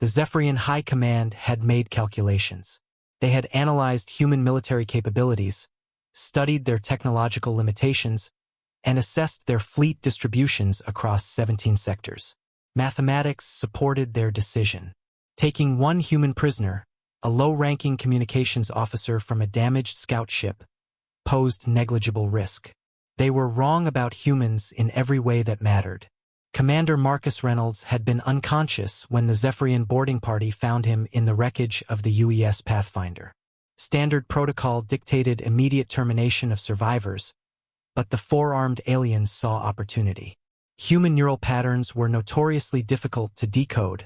The Zephyrian High Command had made calculations. They had analyzed human military capabilities, studied their technological limitations, and assessed their fleet distributions across 17 sectors. Mathematics supported their decision. Taking one human prisoner, a low-ranking communications officer from a damaged scout ship, posed negligible risk. They were wrong about humans in every way that mattered. Commander Marcus Reynolds had been unconscious when the Zephyrian boarding party found him in the wreckage of the UES Pathfinder. Standard protocol dictated immediate termination of survivors, but the four-armed aliens saw opportunity. Human neural patterns were notoriously difficult to decode,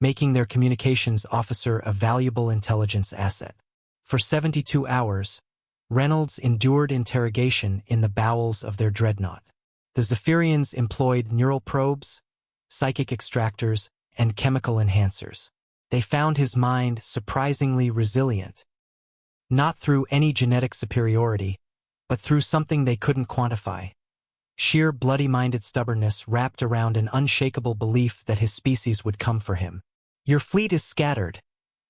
making their communications officer a valuable intelligence asset. For 72 hours, Reynolds endured interrogation in the bowels of their dreadnought. The Zephyrians employed neural probes, psychic extractors, and chemical enhancers. They found his mind surprisingly resilient, not through any genetic superiority, but through something they couldn't quantify. Sheer bloody-minded stubbornness wrapped around an unshakable belief that his species would come for him. "Your fleet is scattered,"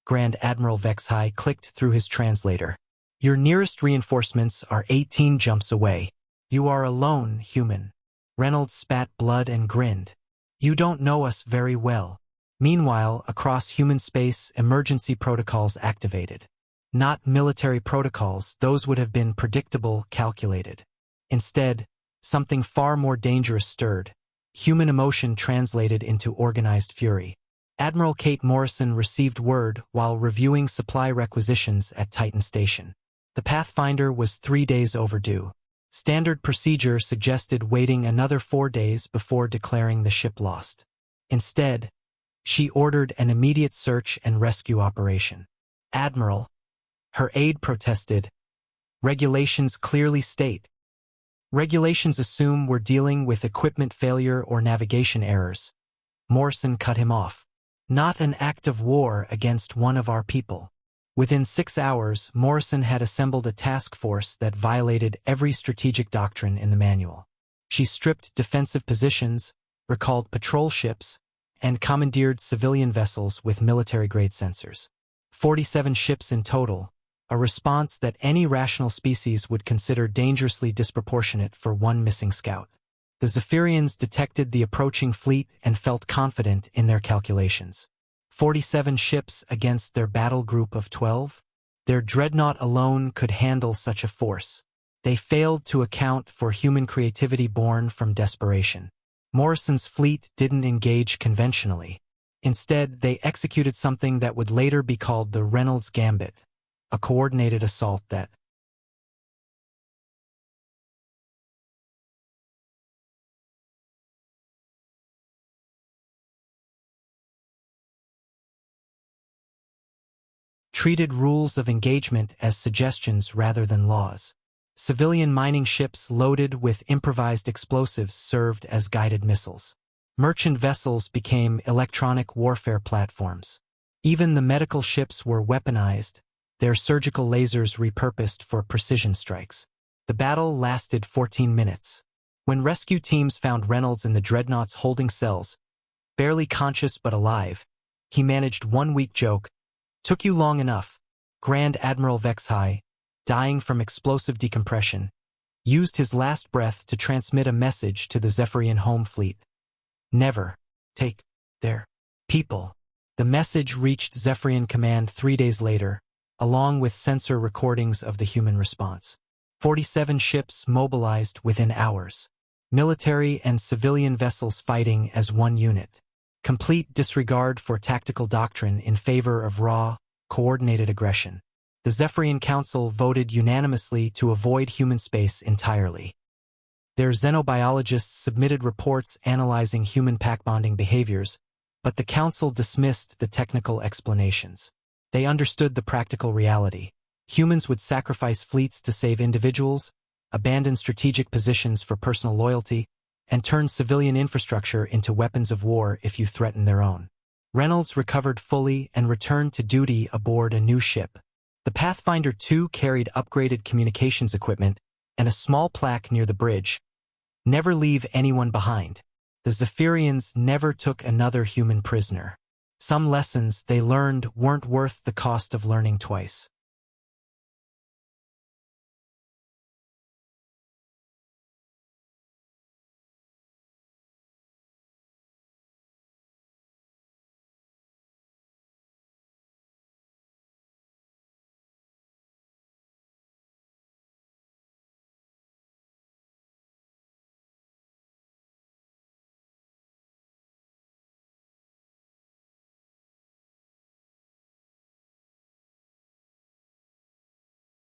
Grand Admiral Vexhai clicked through his translator. "Your nearest reinforcements are 18 jumps away. You are alone, human." Reynolds spat blood and grinned. "You don't know us very well." Meanwhile, across human space, emergency protocols activated. Not military protocols, those would have been predictable, calculated. Instead, something far more dangerous stirred. Human emotion translated into organized fury. Admiral Kate Morrison received word while reviewing supply requisitions at Titan Station. The Pathfinder was 3 days overdue. Standard procedure suggested waiting another 4 days before declaring the ship lost. Instead, she ordered an immediate search and rescue operation. "Admiral," her aide protested, "regulations clearly state." "Regulations assume we're dealing with equipment failure or navigation errors." Morrison cut him off. "Not an act of war against one of our people." Within 6 hours, Morrison had assembled a task force that violated every strategic doctrine in the manual. She stripped defensive positions, recalled patrol ships, and commandeered civilian vessels with military-grade sensors. 47 ships in total, a response that any rational species would consider dangerously disproportionate for one missing scout. The Zephyrians detected the approaching fleet and felt confident in their calculations. 47 ships against their battle group of 12? Their dreadnought alone could handle such a force. They failed to account for human creativity born from desperation. Morrison's fleet didn't engage conventionally. Instead, they executed something that would later be called the Reynolds Gambit, a coordinated assault that treated rules of engagement as suggestions rather than laws. Civilian mining ships loaded with improvised explosives served as guided missiles. Merchant vessels became electronic warfare platforms. Even the medical ships were weaponized, their surgical lasers repurposed for precision strikes. The battle lasted 14 minutes. When rescue teams found Reynolds in the dreadnought's holding cells, barely conscious but alive, he managed one weak joke. "Took you long enough." Grand Admiral Vexhai, dying from explosive decompression, used his last breath to transmit a message to the Zephyrian home fleet. "Never take their people." The message reached Zephyrian Command 3 days later, along with sensor recordings of the human response. 47 ships mobilized within hours. Military and civilian vessels fighting as one unit. Complete disregard for tactical doctrine in favor of raw, coordinated aggression. The Zephyrian Council voted unanimously to avoid human space entirely. Their xenobiologists submitted reports analyzing human pack-bonding behaviors, but the Council dismissed the technical explanations. They understood the practical reality. Humans would sacrifice fleets to save individuals, abandon strategic positions for personal loyalty, and turn civilian infrastructure into weapons of war if you threaten their own. Reynolds recovered fully and returned to duty aboard a new ship. The Pathfinder II carried upgraded communications equipment and a small plaque near the bridge. "Never leave anyone behind." The Zephyrians never took another human prisoner. Some lessons they learned weren't worth the cost of learning twice.